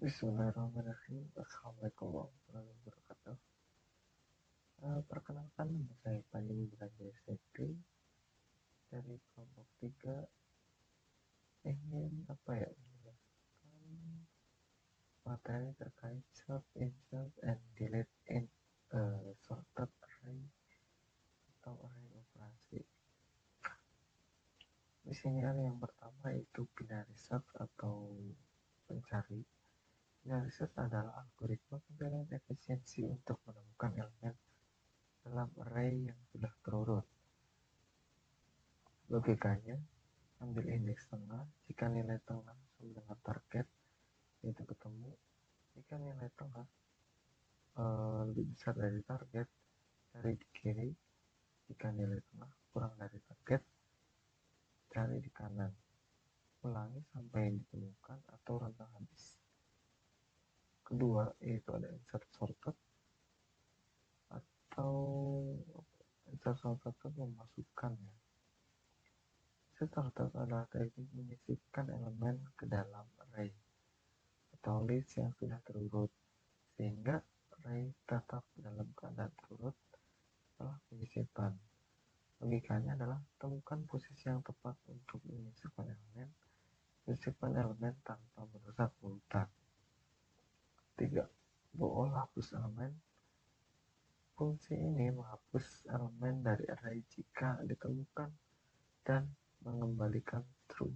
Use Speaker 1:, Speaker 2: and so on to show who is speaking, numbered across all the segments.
Speaker 1: Bismillahirrahmanirrahim. Assalamualaikum warahmatullahi wabarakatuh. Perkenalkan, nama saya Panji Wibrajaya Sekti dari kelompok 3. Ingin menjelaskan materi terkait sort, insert, and delete in sorted array atau array operasi. Di sini ada yang pertama, yaitu binary search atau pencari. Binary search adalah algoritma pencarian efisiensi untuk menemukan elemen dalam array yang sudah terurut. Logikanya, ambil indeks tengah. Jika nilai tengah sama dengan target, yaitu ketemu. Jika nilai tengah lebih besar dari target, cari di kiri. Jika nilai tengah kurang dari target, cari di kanan. Ulangi sampai ditemukan atau rentang habis. Kedua, yaitu ada insert sorted atau insert sorted itu memasukkan ya. Insert sorted adalah teknik menyisipkan elemen ke dalam array atau list yang sudah terurut, sehingga array tetap dalam keadaan terurut setelah penyisipan. Logikanya adalah temukan posisi yang tepat untuk menyisipkan elemen tanpa merusak urutan. 3. Bool hapus elemen. Fungsi ini menghapus elemen dari array jika ditemukan dan mengembalikan true.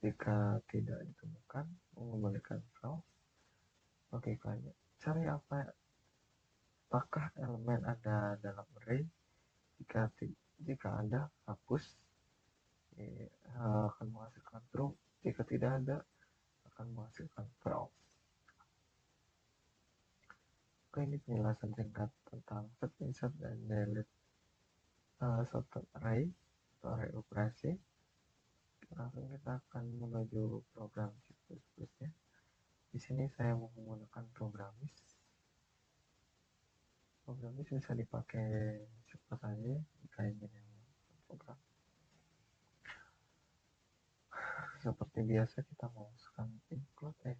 Speaker 1: Jika tidak ditemukan, mengembalikan false. Logikanya, cari apakah elemen ada dalam array. Jika ada, hapus, akan menghasilkan true. Jika tidak ada, akan menghasilkan false. Oke, ini penjelasan singkat tentang set, insert, dan delete sorted array atau array operasi. Langsung kita akan menuju program C++ ya. Di sini saya menggunakan Programmis. Programmis bisa dipakai siapa saja jika ingin yang program. Seperti biasa, kita memasukkan include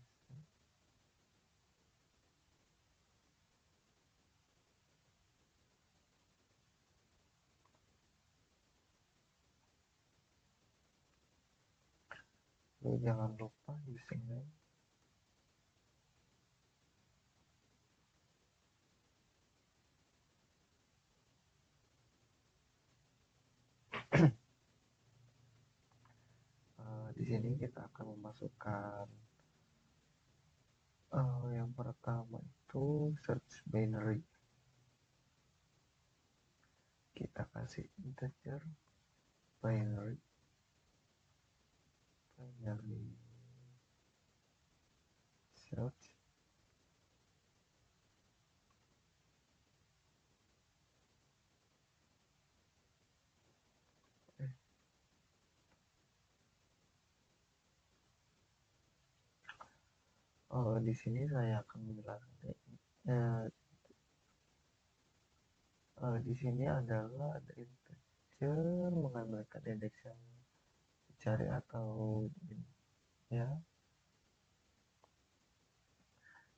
Speaker 1: lalu jangan lupa using name. Di sini kita akan memasukkan yang pertama itu search binary. Kita kasih integer binary search di sini saya akan menjelaskan di sini adalah ada integer mengambilkan indeks yang dicari atau ya.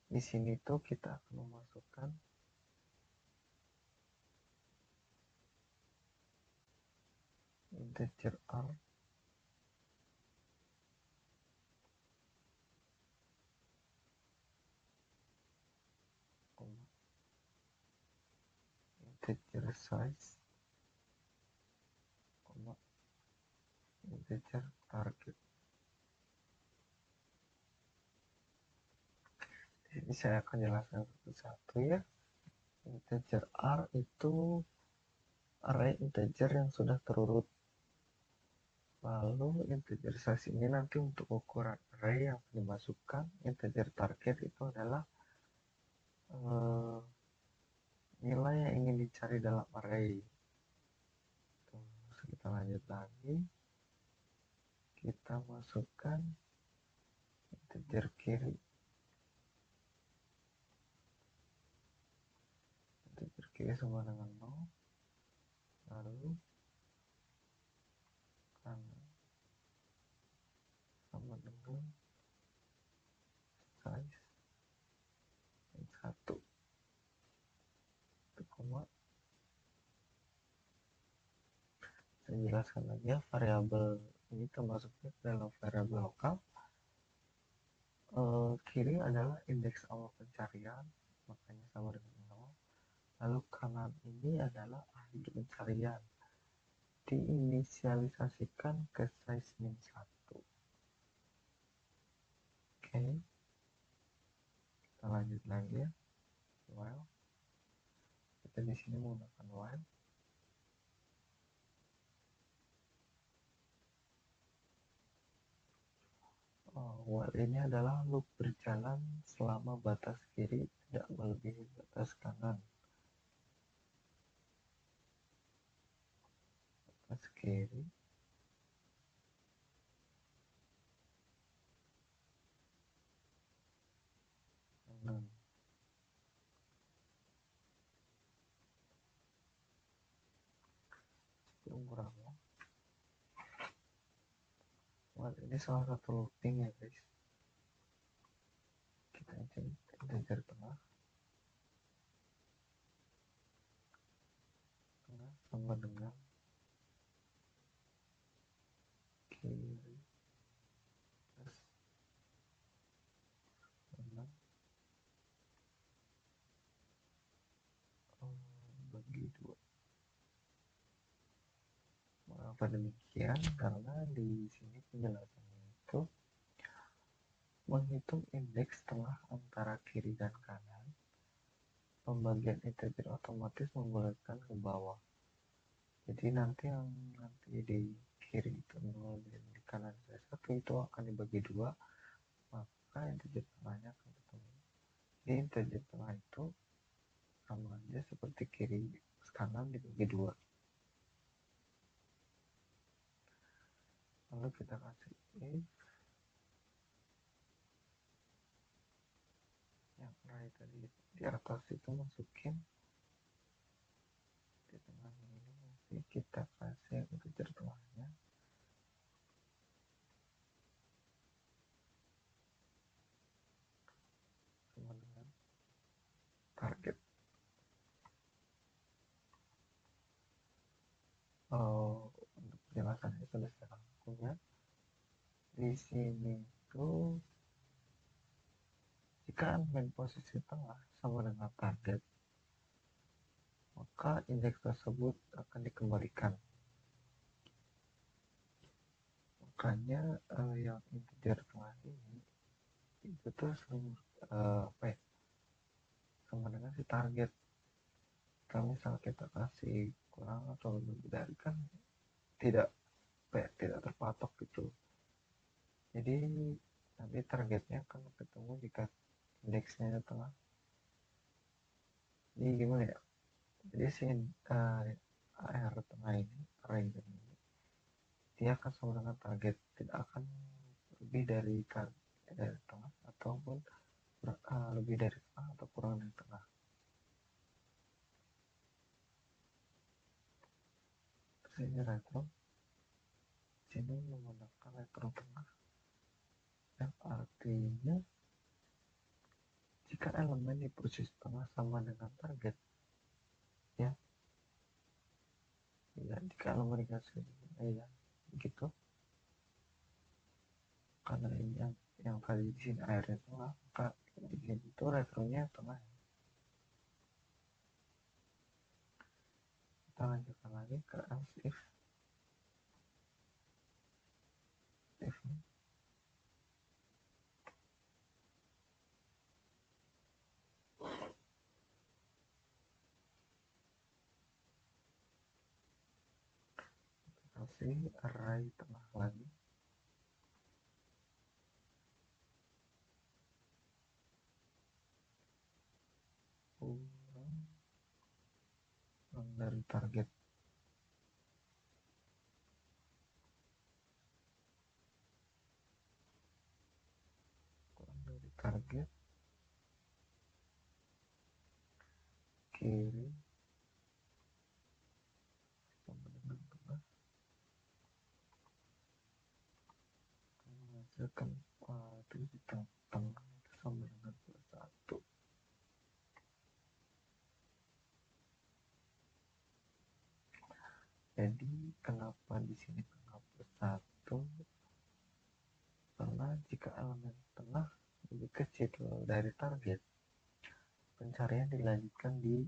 Speaker 1: Di sini tuh kita akan memasukkan integer r integer size integer target. Ini saya akan jelaskan satu-satu ya. Integer r itu array integer yang sudah terurut. Lalu integer size ini nanti untuk ukuran array yang dimasukkan. Integer target itu adalah nilai yang ingin dicari dalam array. Terus kita lanjut lagi. Kita masukkan integer kiri. Integer kiri sama dengan 0. Lalu kanan sama dengan size 1. Koma. Saya jelaskan lagi ya, variabel ini termasuknya dalam variabel lokal. Kiri adalah indeks awal pencarian, makanya sama dengan 0. Lalu kanan ini adalah akhir pencarian, diinisialisasikan ke size min 1. Oke, kita lanjut lagi ya. While kita di sini menggunakan while. While ini adalah loop berjalan selama batas kiri tidak melebihi batas kanan. Batas kiri kanan. Kurangnya. While ini salah satu looping ya guys. Kita integer tengah sama dengan kiri plus 6 bagi 2. Mengapa demikian? Karena di sini penjelasannya itu menghitung indeks tengah antara kiri dan kanan. Pembagian integer otomatis membulatkan ke bawah. Jadi nanti yang di kiri itu 0 dan di kanan 1 itu akan dibagi 2, maka integer tengahnya akan ketemu. Jadi integer tengah itu sama aja seperti kiri kanan dibagi 2. Lalu kita kasih if yang right tadi di atas itu masukin, di tengahnya ini masih kita kasih integer tengahnya sama dengan target. Untuk penjelasannya sudah saya rangkum ya. Di sini tuh jika elemen posisi tengah sama dengan target, maka indeks tersebut akan dikembalikan. Makanya yang integer tengah ini itu tuh sama dengan si target. Kalau misal kita kasih kurang atau lebih dari kan tidak terpatok gitu. Jadi nanti targetnya akan ketemu jika indeksnya tengah. Jadi gimana ya? Jadi si AR tengah ini, range ini, dia akan sama dengan target, tidak akan lebih dari tengah ataupun lebih dari tengah atau kurang dari tengah. Terus ini retro, sini menggunakan retro tengah, yang artinya jika elemen di posisi tengah sama dengan target, ya jika elemen dikasih ya begitu, karena ini yang tadi di sini airnya tengah, maka di sini itu retronya tengah. Kita lanjutkan lagi ke else if kasih array tengah lagi, kurang dari target, kiri sama dengan tengah, menghasilkan itu di tengah itu sama dengan plus 1. Jadi kenapa di sini menghapus satu? Karena jika elemen tengah lebih kecil dari target, pencarian dilanjutkan di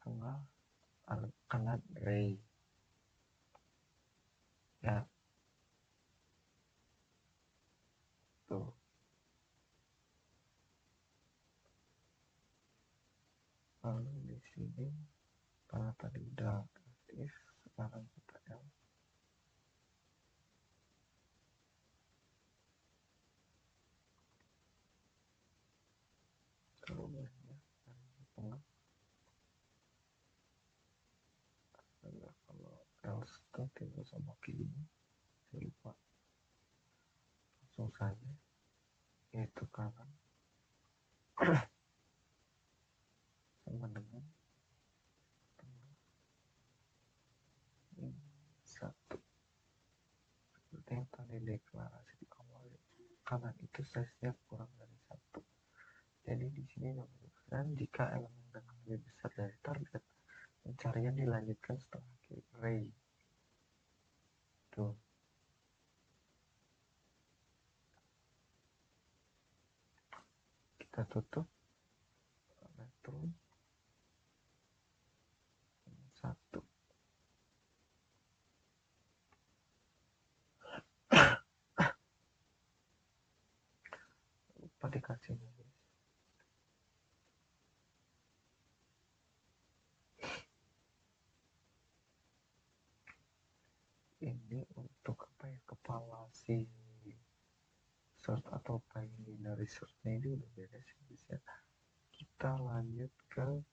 Speaker 1: setengah kanan ray. Ya, tuh. Lalu di sini karena tadi udah aktif, sekarang kita L. Kalau banyak dari tengah, kalau L itu timbul sama kiri, saya lupa. Langsung saja, yaitu kanan sama dengan tengah ini satu. Seperti yang tadi deklarasi di awal, kanan itu size-nya kurang dari satu. Jadi di sini menunjukkan jika elemen dengan lebih besar dari target, pencarian dilanjutkan setengah kiri ray. Tuh. Kita tutup elektron satu. Lupa dikasihnya guys. Ini untuk apa ya, kepala si sort atau binary sortnya ini udah beres ya. Kita lanjut ke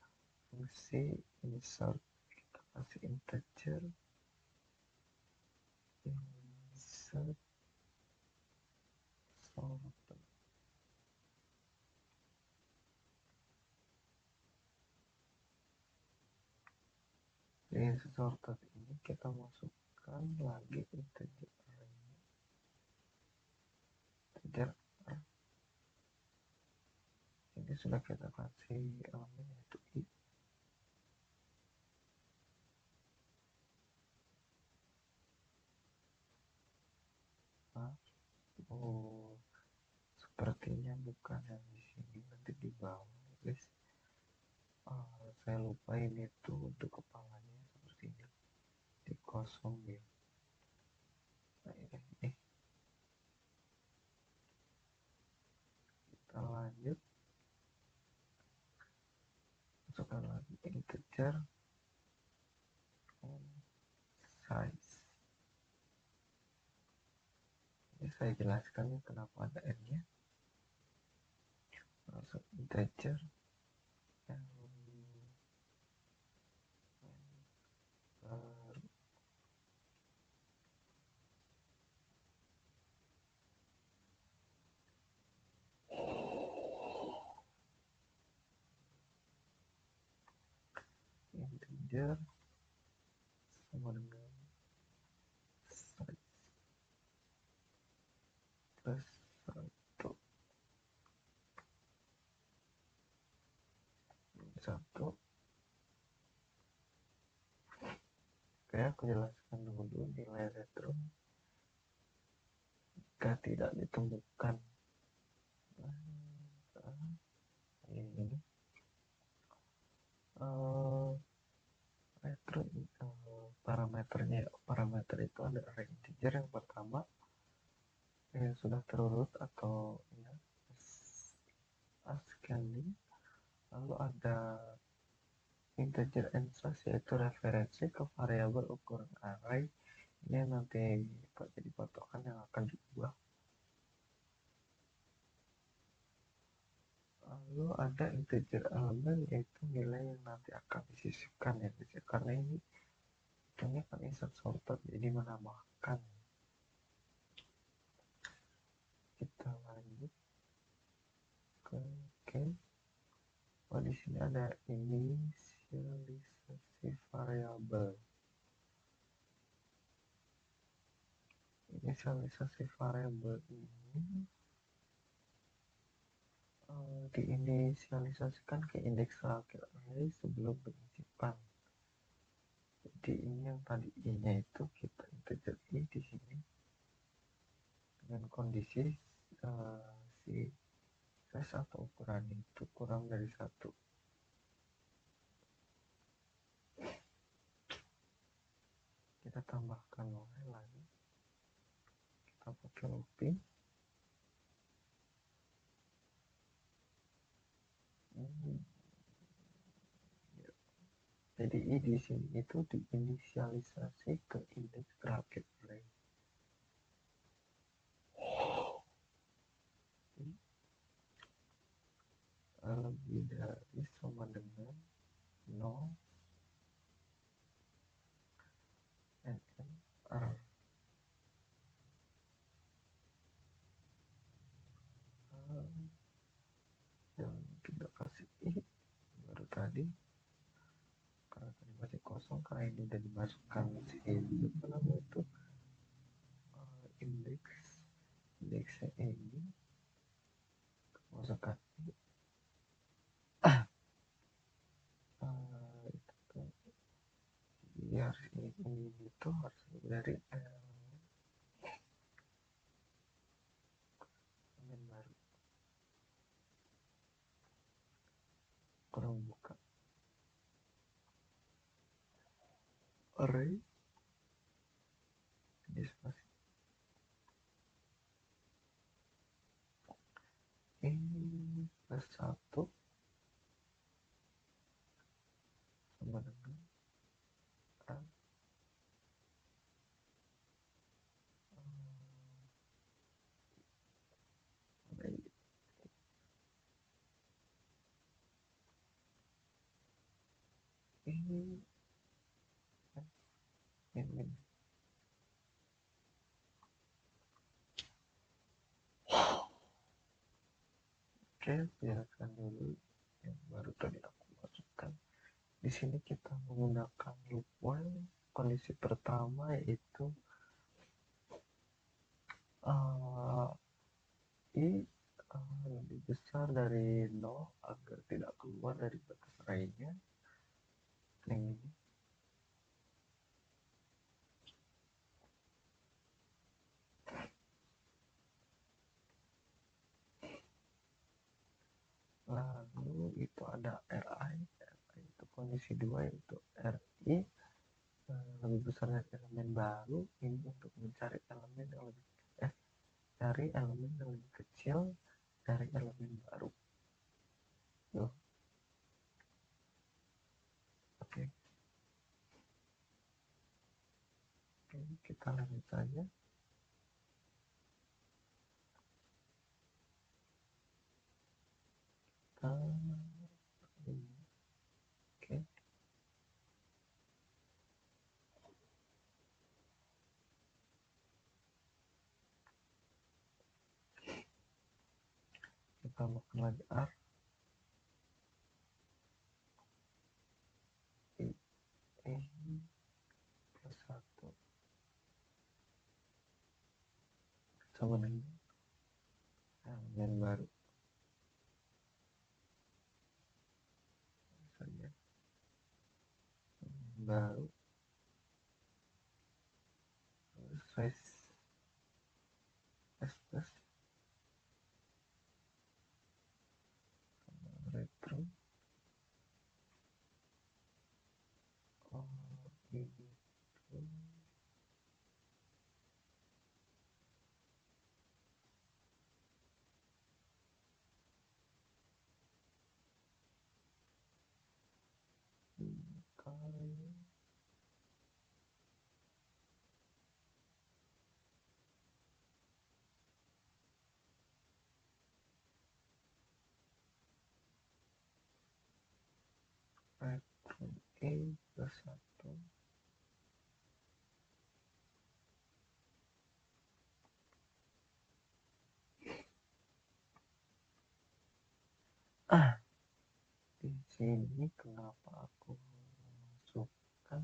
Speaker 1: fungsi insert. Kita kasih integer insert sorted. Di insert sorted ini kita masukkan lagi integer array. Integer ini sudah kita kasih elemen yaitu i. Oh, sepertinya bukan yang di sini, nanti di bawah guys. Saya lupa ini tuh untuk kepalanya seperti ini, di kosong ya. Nah ini kita lanjut, masukkan lagi integer size. Ini saya jelaskan kenapa ada n nya. Masuk integer integer sama dengan size plus 1. Oke, aku jelaskan dulu nilai retro jika tidak ditemukan. Ini retro parameter itu ada array integer yang pertama yang sudah terurut atau ya ascending, lalu ada integer ensize yaitu referensi ke variabel ukuran array. Ini nanti jadi patokan yang akan diubah. Lalu ada integer elemen yaitu nilai yang nanti akan disisipkan ya guys, karena ini kan insert sorted jadi menambahkan. Kita lanjut ke case. Di sini ada inisialisasi variabel. Inisialisasi variabel ini diinisialisasikan ke indeks terakhir array sebelum penyisipan. Jadi ini yang tadi i-nya itu kita integer i di sini dengan kondisi si size atau ukuran itu kurang dari 1. Kita tambahkan y lagi, kita pakai looping. Jadi i di sini itu diinisialisasi ke indeks bracket array. Lebih dari sama dengan 0 NNR. Dan kita kasih i baru tadi, karena tadi masih kosong, karena ini udah dimasukkan si apa namanya itu indeksnya ini, masukkan i itu tuh biar ini itu harus dari elemen baru, kurang buka array ini spasi ini plus 1 sama dengan ini min. Oke, biarkan dulu yang baru tadi aku masukkan. Di sini kita menggunakan loop while. Kondisi pertama yaitu i lebih besar dari 0 agar tidak keluar dari batas array-nya. Yang ini. Lalu itu ada ri itu kondisi 2 yaitu ri lebih besar dari elemen baru. Ini untuk mencari elemen yang lebih cari elemen yang lebih kecil dari elemen baru. Oke, kita lanjut saja. Oke, kita makan lagi R i plus 1 sama dengan elemen baru saja, baru size s plus retro ini kali retro e plus 1 di sini kenapa aku masukkan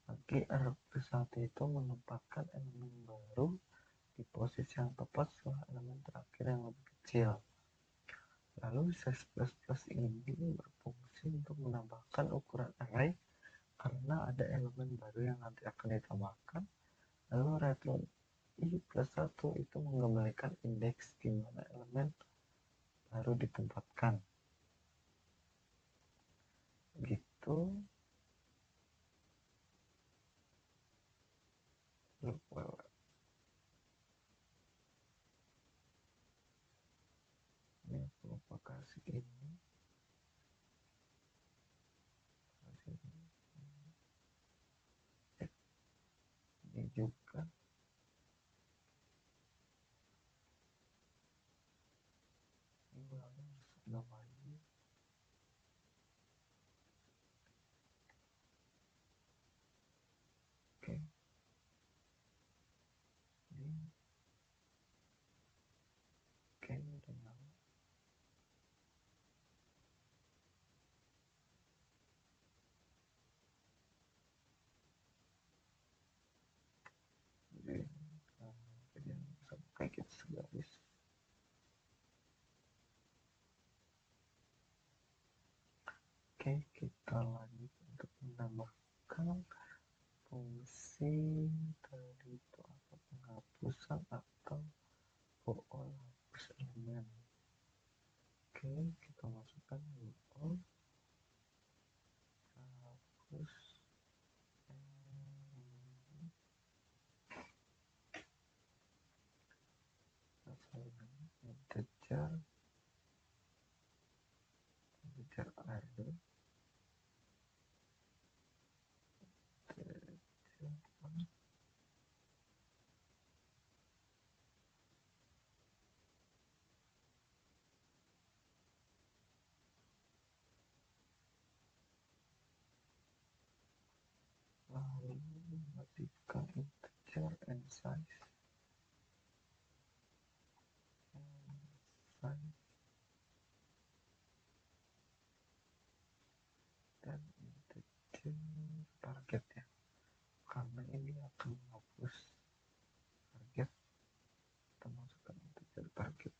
Speaker 1: lagi R plus 1 itu menempatkan elemen baru di posisi yang tepat setelah elemen terakhir yang lebih kecil. Lalu size plus plus ini berfungsi untuk menambahkan ukuran array karena ada elemen baru yang nanti akan ditambahkan. Lalu return i plus 1 itu mengembalikan indeks di mana elemen baru ditempatkan. Gitu. Ini aku lupa kasih ini. Ini juga. Ini harus namanya. Oke. Ini. Oke, udah nyala. Jadi sampai kita segaris. Oke, kita lanjut untuk menambahkan fungsi tadi itu apa, penghapusan atau bool hapus elemen. Oke, kita masukkan bool hapus elemen. Integer array lalu matikan integer and size dan integer target ya, karena ini akan menghapus target. Kita masukkan integer target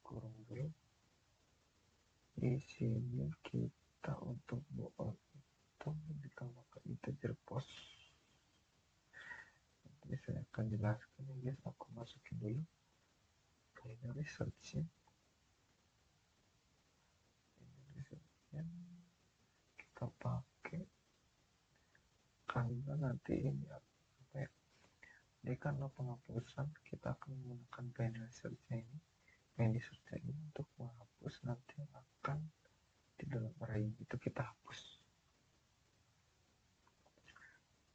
Speaker 1: kurung dulu. Di sini kita untuk bool itu ditambahkan integer post. Nanti saya akan jelaskan ya guys, aku masukin dulu binary search-nya. Kita pakai karena nanti ini apa ya, ini karena penghapusan kita akan menggunakan binary search-nya ini. Binary search-nya ini untuk menghapus nanti akan di dalam array itu kita hapus.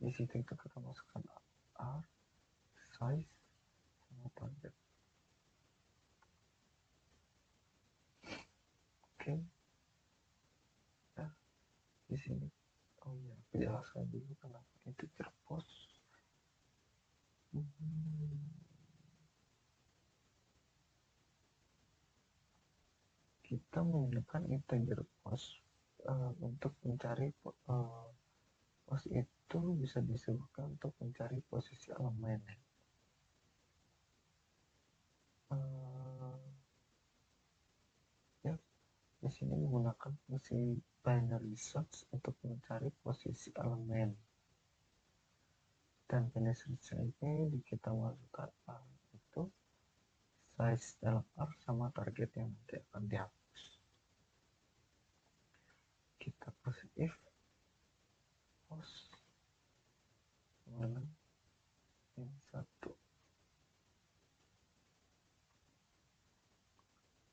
Speaker 1: Di situ itu kita masukkan r, size, sama target. Oke. Nah, di sini oh iya, aku jelaskan dulu kenapa integer post. Kita menggunakan integer post untuk mencari post itu bisa disebutkan untuk mencari posisi elemen. Ya, di sini menggunakan fungsi binary search untuk mencari posisi elemen. Dan binary search ini kita masukkan itu size dalam R sama target yang nanti akan dihapus. Kita kasih if post ini satu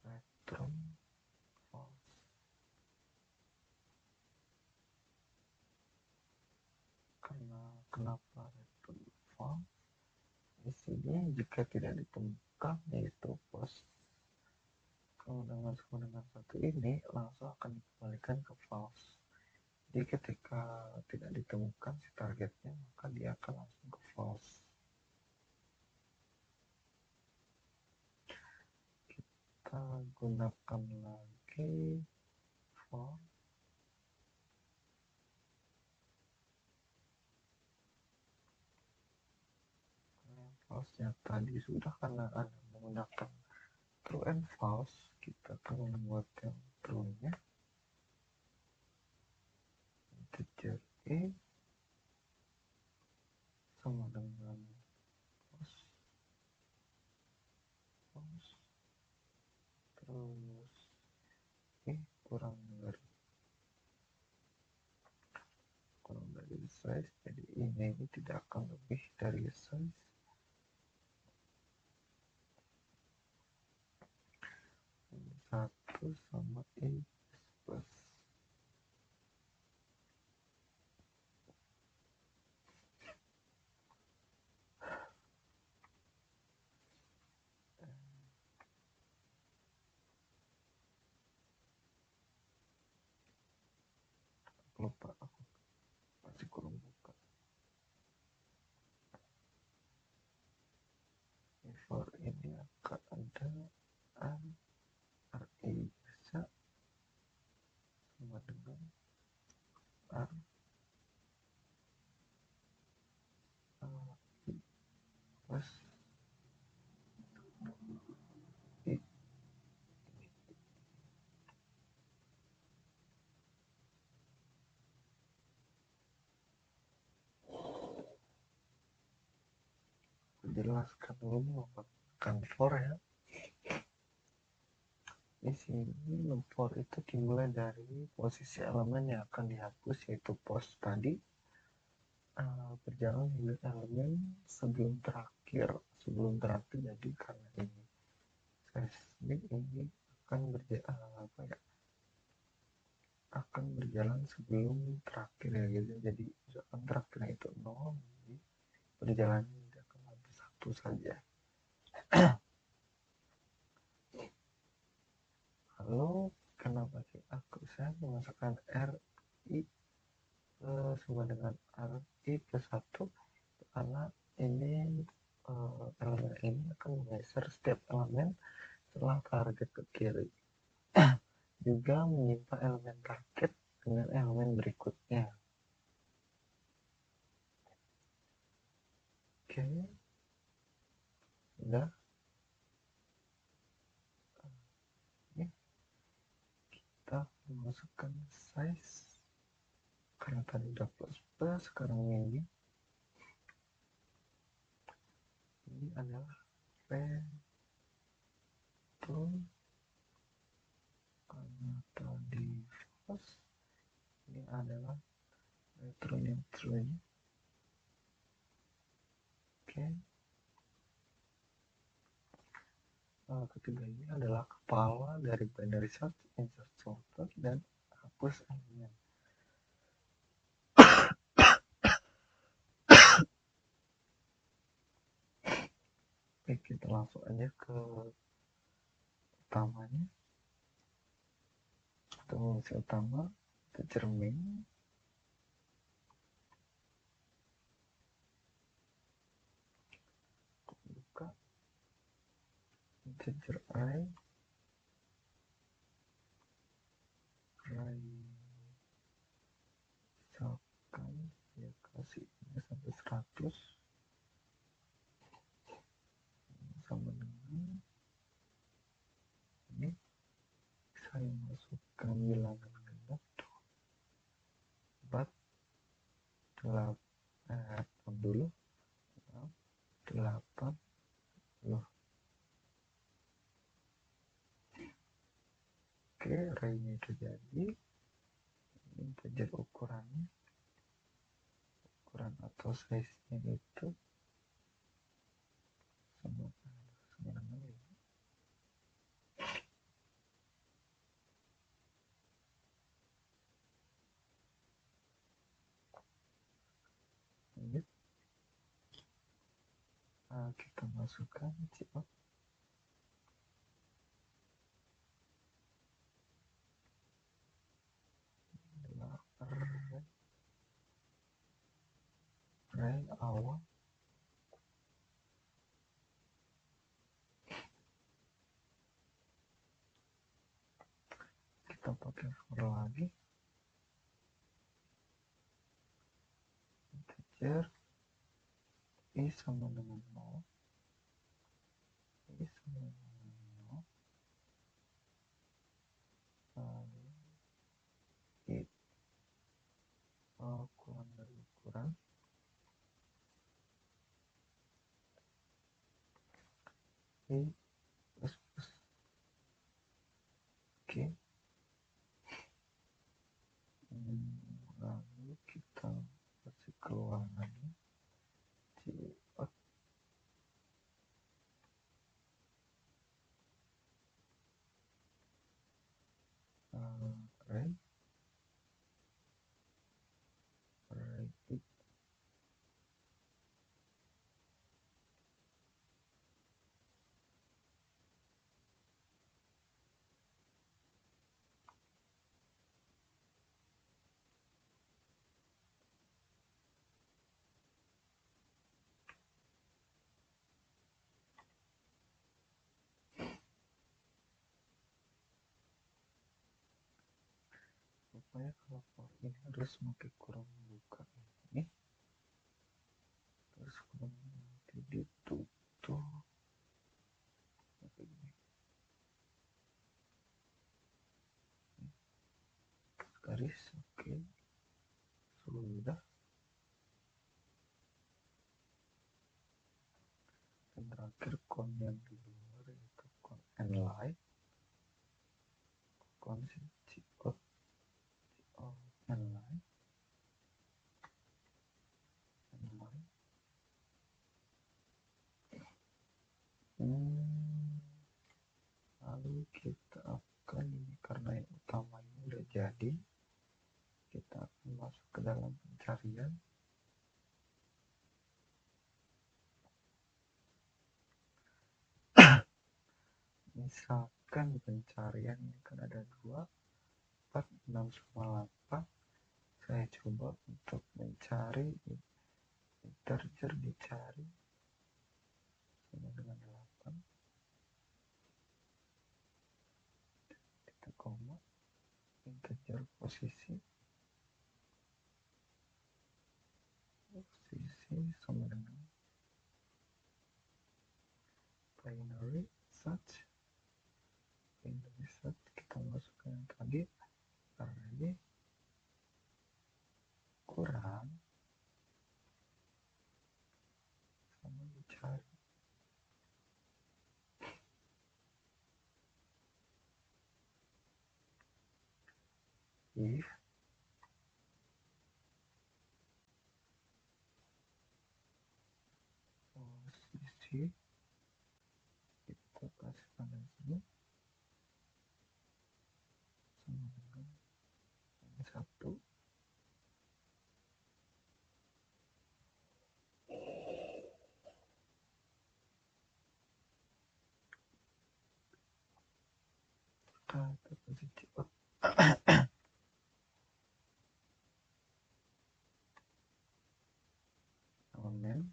Speaker 1: return false. Karena kenapa return false? Di sini jika tidak ditemukan yaitu post dengan satu ini langsung akan dikembalikan ke false. Jadi ketika tidak ditemukan si targetnya, maka dia akan langsung ke false. Kita gunakan lagi for false-nya tadi sudah, karena Anda menggunakan true and false, kita akan membuat yang true-nya integer e sama dengan false, terus e kurang dari size, jadi ini tidak akan lebih dari size 1 sama e plus. Lupa, aku masih kurang buka. For ini akan ada RI biasa sama dengan R I plus I. Jelaskan dulu menggunakan for ya. Di sini for itu dimulai dari posisi elemen yang akan dihapus, yaitu post tadi berjalan hingga elemen sebelum terakhir jadi karena ini seismik ini akan berjalan sebelum terakhir ya gitu, jadi misalkan terakhirnya itu 0, jadi perjalanannya tidak akan habis 1 saja. Lalu kenapa sih saya memasukkan RI sama dengan RI plus 1, karena ini elemen ini akan menggeser setiap elemen setelah target ke kiri, juga menimpa elemen target dengan elemen berikutnya. Oke, sudah. Ini kita masukkan size, karena tadi udah plus plus, sekarang ini adalah retro, karena tadi plus, ini adalah retronya true. Oke, ketiga ini adalah kepala dari binary search, insert sorter, dan hapus elemen. Oke, kita langsung aja ke utamanya. Fungsi utama itu cermin, buka integer i, misalkan ya kasih ini sampai 100 sama dengan ini, saya masukkan bilangan genap 4 8 dulu 8 loh. Oke, array-nya itu jadi ini integer ukuran atau size-nya itu sama dengan 5. Lanjut, kita masukkan cout adalah array awal, kita pakai for lagi, integer i sama dengan 0, i sama dengan 0, kurang dari ukuran. Oke, plus. Oke. Lalu kita kasih keluar lagi. Right. Supaya kalau for ini harus pakai kurung buka ini, terus kurungnya nanti ditutup kayak gini. Garis, oke. Sudah. Dan terakhir kon yang di luar yaitu kon and line, kon and line. Lalu kita akan ini karena yang utama ini udah jadi, kita akan masuk ke dalam pencarian. Misalkan pencarian ini kan ada 2, 4, 6, sama 8. Saya coba untuk mencari integer, dicari sama dengan 8. Kita koma, integer posisi sama dengan binary search. Kita masukkan yang tadi array kurang sama dicari. If posisi kita kasih pada sini sama dengan 1. Kita kasih cepat. Elemen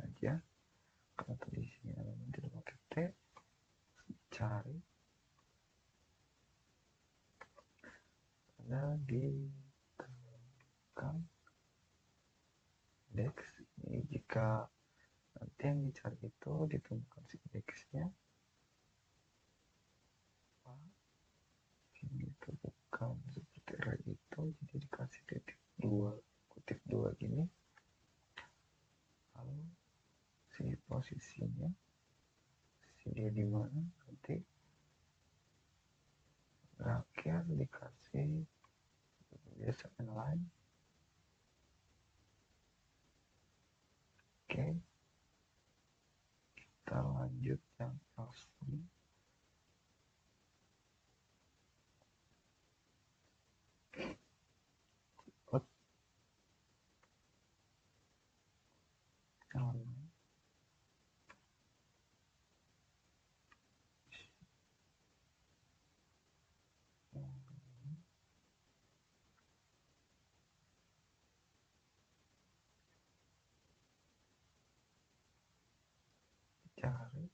Speaker 1: aja kalau tadi sini elemen tidak pakai T, cari ada ditemukan index. Ini jika nanti yang dicari itu ditemukan si indeksnya, ini itu bukan seperti array itu, jadi dikasih titik 2 kutip 2 gini. Lalu si posisinya dia di mana, nanti berakhir dikasih biasa inline. Oke, kita lanjut yang else ini. Cari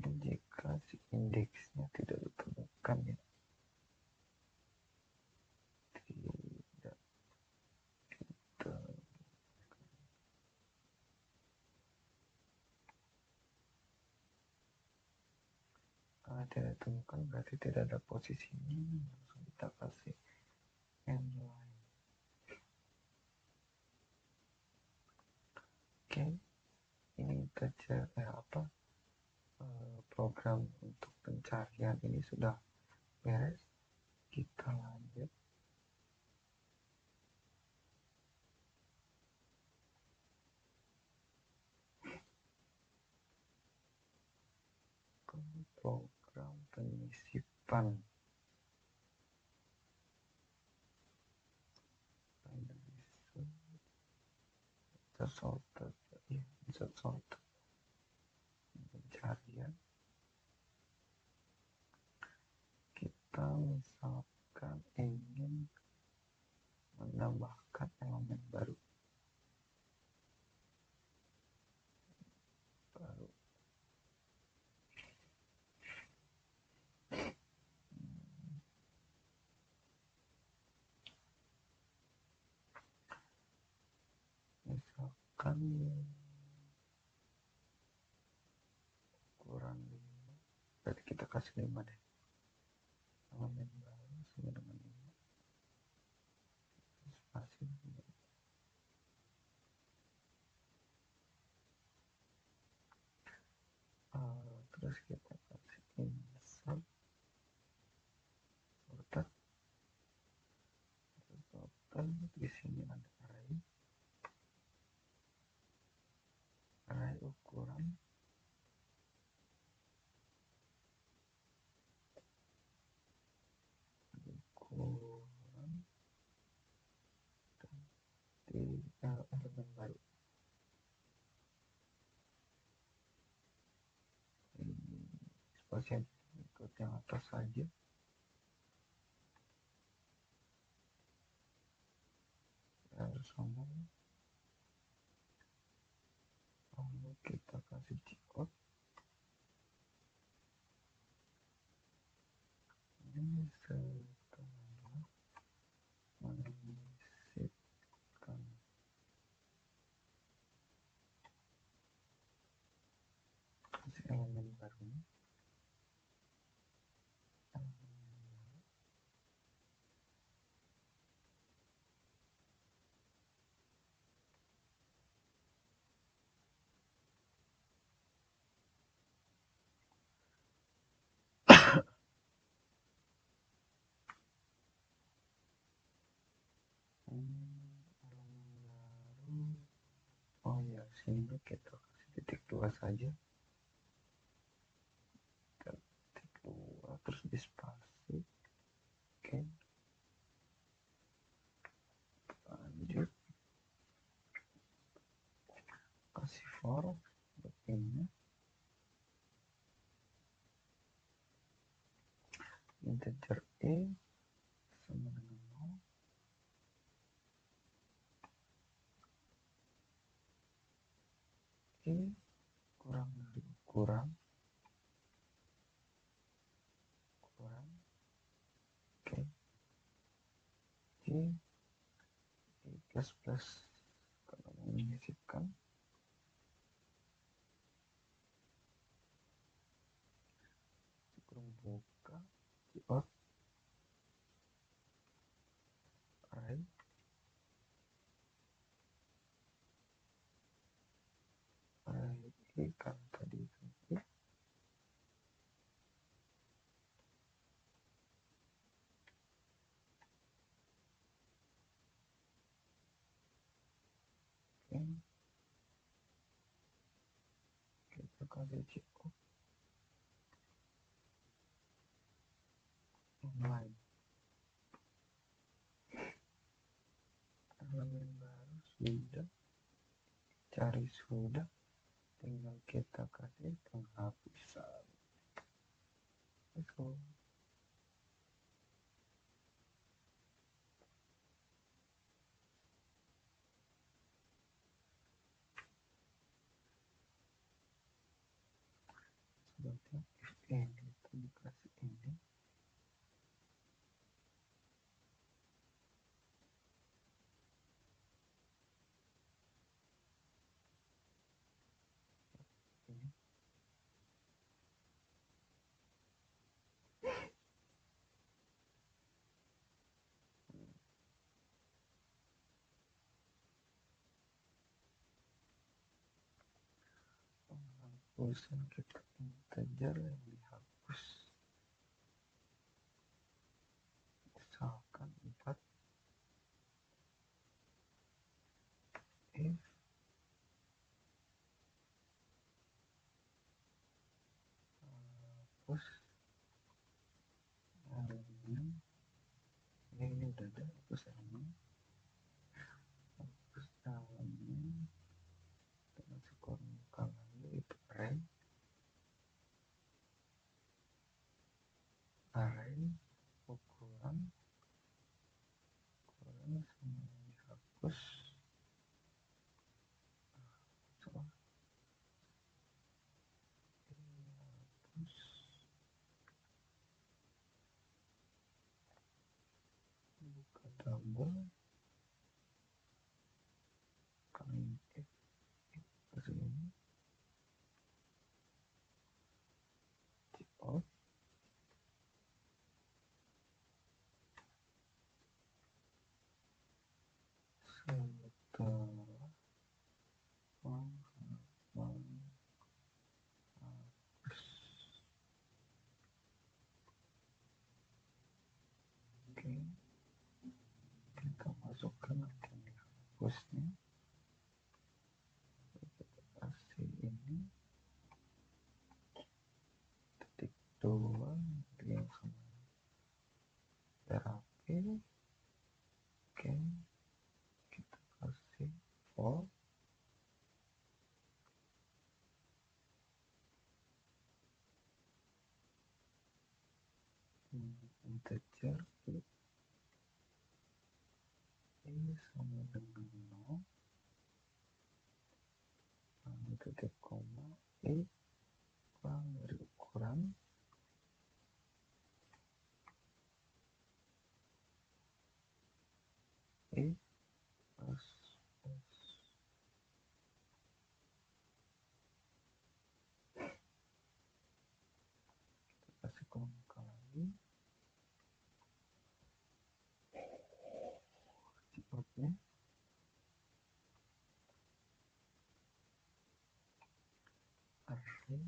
Speaker 1: jika si indeksnya tidak ditemukan, ya tidak ditemukan. tidak ditemukan berarti tidak ada posisinya, langsung kita kasih endline. Oke, ini program untuk pencarian ini sudah beres. Kita lanjut ke program penyisipan. Sorter pencarian. Kita misalkan ingin menambahkan elemen baru. Misalkan ukuran 5, berarti kita kasih 5 deh. Elemen baru sama dengan 5. Spasi. Terus kita kasih insert sorter. Di sini ada array ukuran dan elemen baru. Ini spasi ikut yang atas saja. Harus sama. Lalu kita kasih checkout. Ini setelah menyisipkan kasih elemen baru. Oh ya, sini kita kasih titik 2 saja. Titik 2 terus di spasi. Oke. Lanjut. Kasih for begini. Integer e sama dengan 0. E kurang dari ukuran. Oke. E plus kalau menyisipkan. Kurang buka checkout array kan tadi itu. Kita kasih checkout online. Elemen baru sudah, cari sudah, tinggal kita kasih penghapusan. Itu sebabnya if ini itu dikasih ini. Ini tulisan kita integer yang dihapus, misalkan 4. If hapus elemen, ini udah ada, hapus elemen dengan sekurang lagi itu array ukuran semua dihapus, coba dihapus, buka double kali if ini out setelah menghapus. Oke, kita masukkan yang dihapusnya, kita kasih ini titik 2 yang sama terapi. Oke, kita kasih for integer i sama dengan 0, lalu titik koma i kurang dari ukuran i plus kasih koma lagi cepatnya array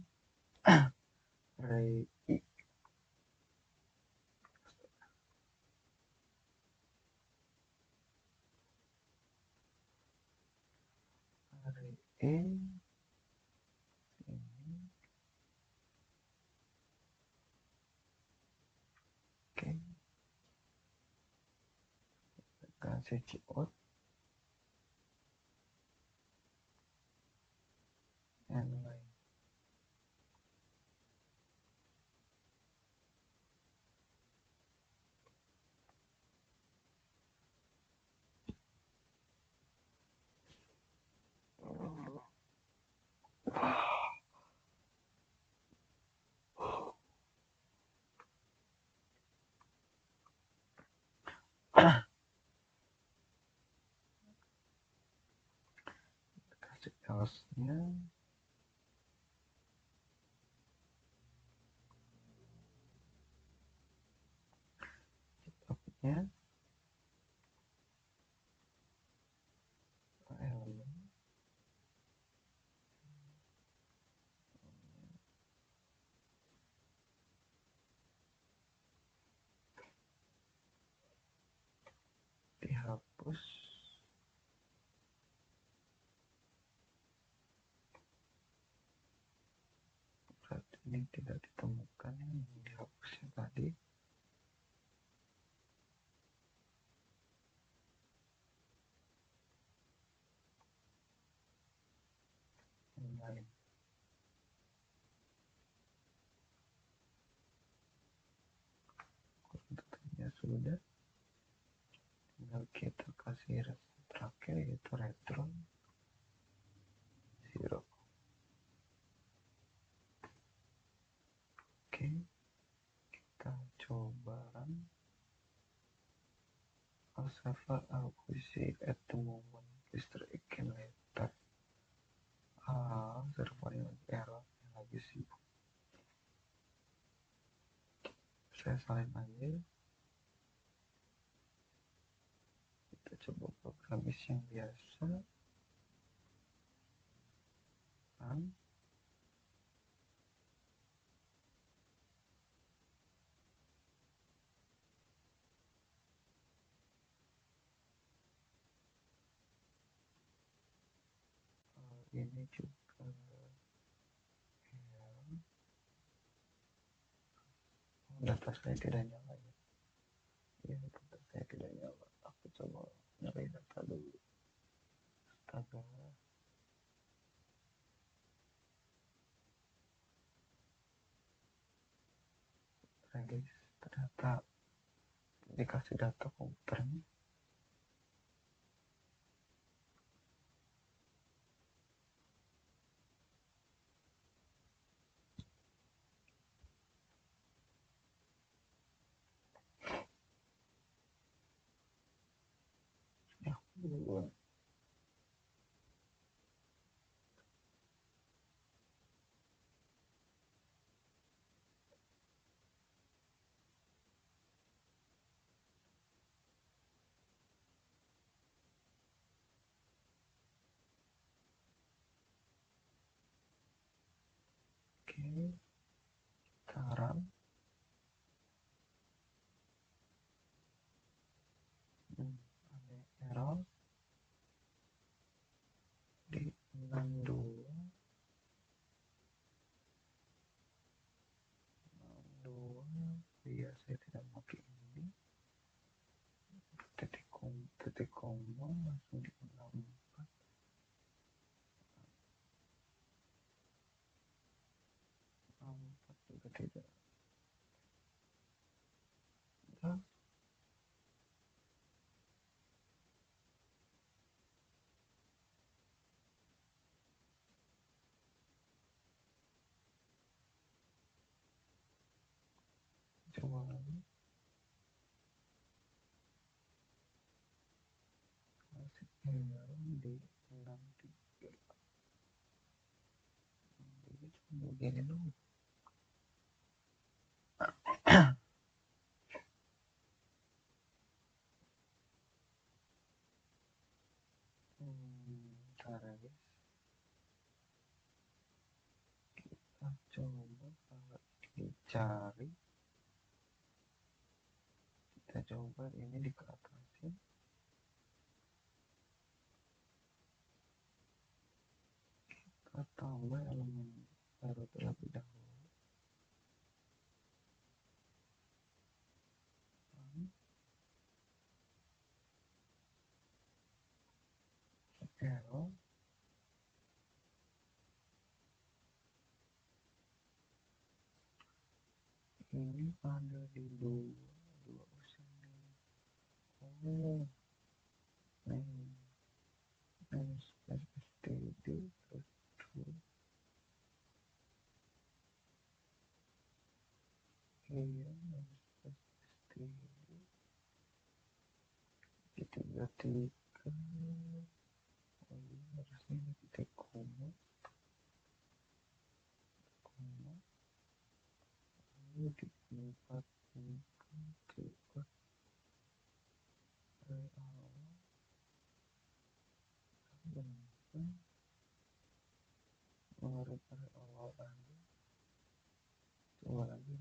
Speaker 1: array i array i ini. Oke, kasih cout and line. Kasih else-nya cepatnya elemen dihapus, berarti ini tidak ditemukan yang dihapusnya tadi. Yang lain tentunya sudah, tinggal kita kasih respon terakhir yaitu return 0. Oke, kita coba run. However, I'll see at the moment is there again later. Servernya lagi error, lagi sibuk. Saya salin aja. Kita coba programis yang biasa. Run. ini juga data saya tidak nyala ya. Ya, data saya tidak nyala. Aku coba nyalain data dulu. Astaga. Guys, ternyata dikasih data komputernya. Ya, duluan. Oke, sekarang ada error di 62 ya, saya tidak pakai ini titik koma langsung di 64 juga tidak. Ya, coba lagi masih error di 63. Jadi cuma begini dulu. Ntar ya guys, kita coba kalau dicari, kita coba ini dikeatasin, kita tambah elemen baru terlebih dahulu. Error ini ada di dua usia. Oh, minus std terus true. Iya, minus std tiga tiga. Oh iya, harusnya ini titik koma lalu di 4 coba dari awal berapa menurut dari awal aja. Coba lagi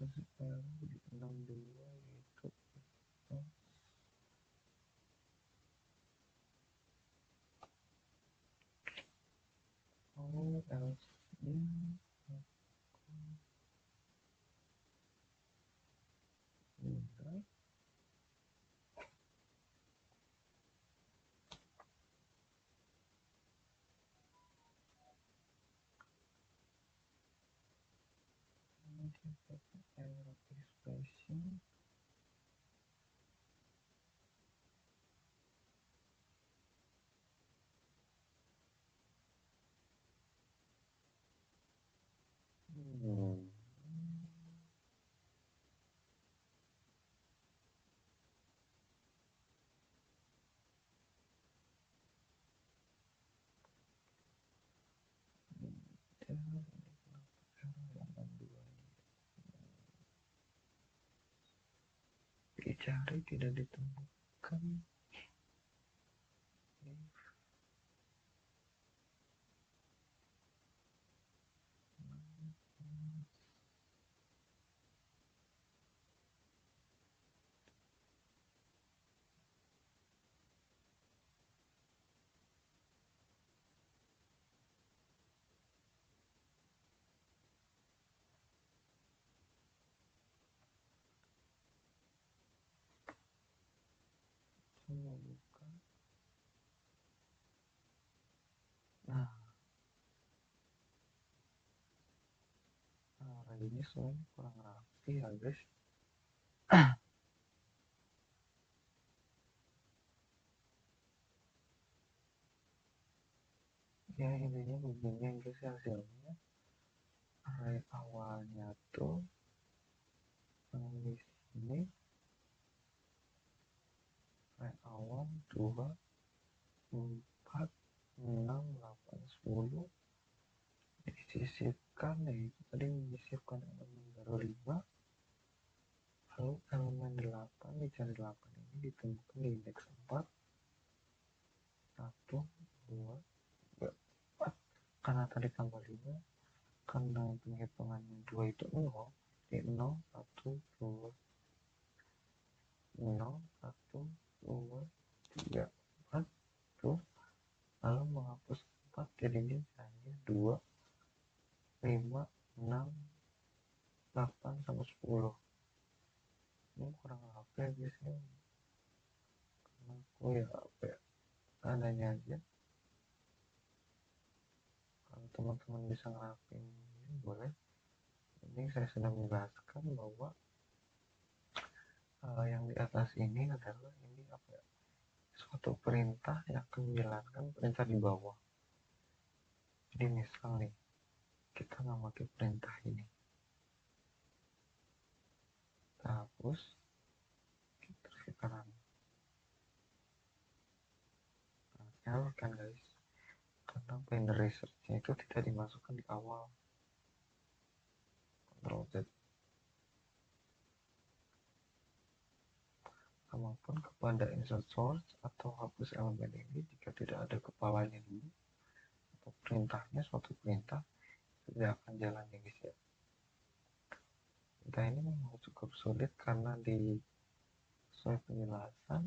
Speaker 1: terus sekarang di 62 yaitu oh else nya enggak. Error expression dicari tidak ditemukan. ini sebenarnya kurang rapi ya guys. Ya intinya begini guys, hasilnya array awalnya tuh yang di sini array awal 2 4 6 8 10 disisipkan, yaitu tadi menyisipkan elemen baru 5, lalu elemen 8 dicari 8 ini ditemukan di indeks 4 1 2 3 4, karena tadi tambah 5, karena penghitungannya 2 itu 0, jadi 0 1 2 0 1 2 3 4 tuh, lalu menghapus 4 jadinya hanya 2 5 6 8 sampai 10. Ini kurang apa ya guys ya, karena aku ya apa ya, adanya aja. Kalau teman-teman bisa ngerapin ini boleh. Ini saya sudah menjelaskan bahwa yang di atas ini adalah ini apa ya, suatu perintah yang akan menjalankan perintah di bawah. Jadi misal nih, kita nggak pakai perintah ini, kita hapus, kita ke kanan. Nah, error kan guys, karena binary search-nya itu tidak dimasukkan di awal. Ctrl Z. Kemampuan kepada insert source atau hapus elemen ini jika tidak ada kepalanya dulu, atau perintahnya suatu perintah tidak akan jalan ya guys ya. Perintah ini memang cukup sulit karena di sesuai penjelasan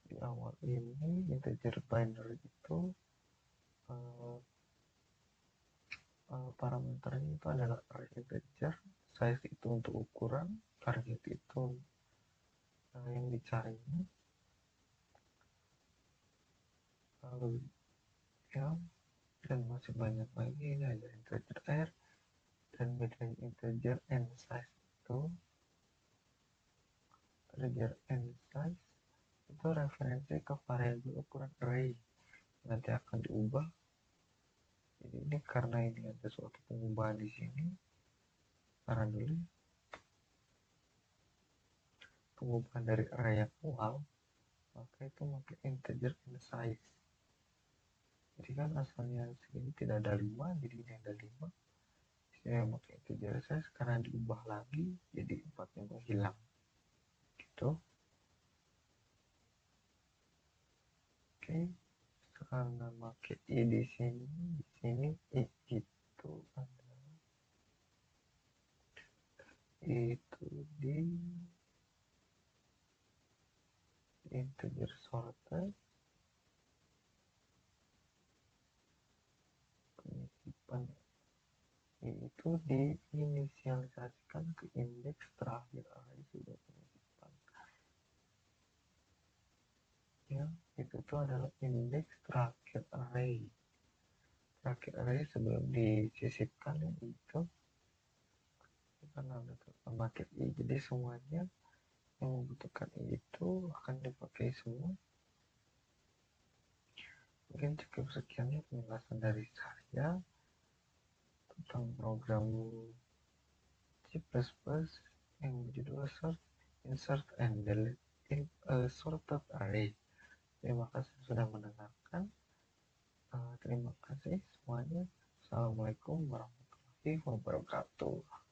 Speaker 1: di awal ini integer binary itu parameternya itu adalah array integer, size itu untuk ukuran, target itu yang dicarinya, lalu ya, dan masih banyak lagi. Ini ada integer r, dan bedanya integer and size itu, integer and size itu referensi ke variabel ukuran array, nanti akan diubah. Jadi ini karena ini ada suatu pengubahan di sini, karena dulu pengubahan dari array yang awal, maka itu pakai integer and size. Jadi kan asalnya sini tidak ada 5, jadi ini ada 5, saya pakai integer size karena diubah lagi jadi 4 yang menghilang gitu. Oke, karena pakai i di sini i itu adalah itu di integer sorted, penyisipan itu diinisialisasikan ke indeks terakhir array sudah penyisipan ya, itu tuh adalah indeks terakhir array sebelum disisipkan itu, karena udah pakai i, jadi semuanya yang membutuhkan i itu akan dipakai semua. Mungkin cukup sekiannya penjelasan dari saya tentang program C++ yang berjudul sort, insert, and delete in a sorted array. Terima kasih sudah mendengarkan. Terima kasih semuanya. Assalamualaikum warahmatullahi wabarakatuh.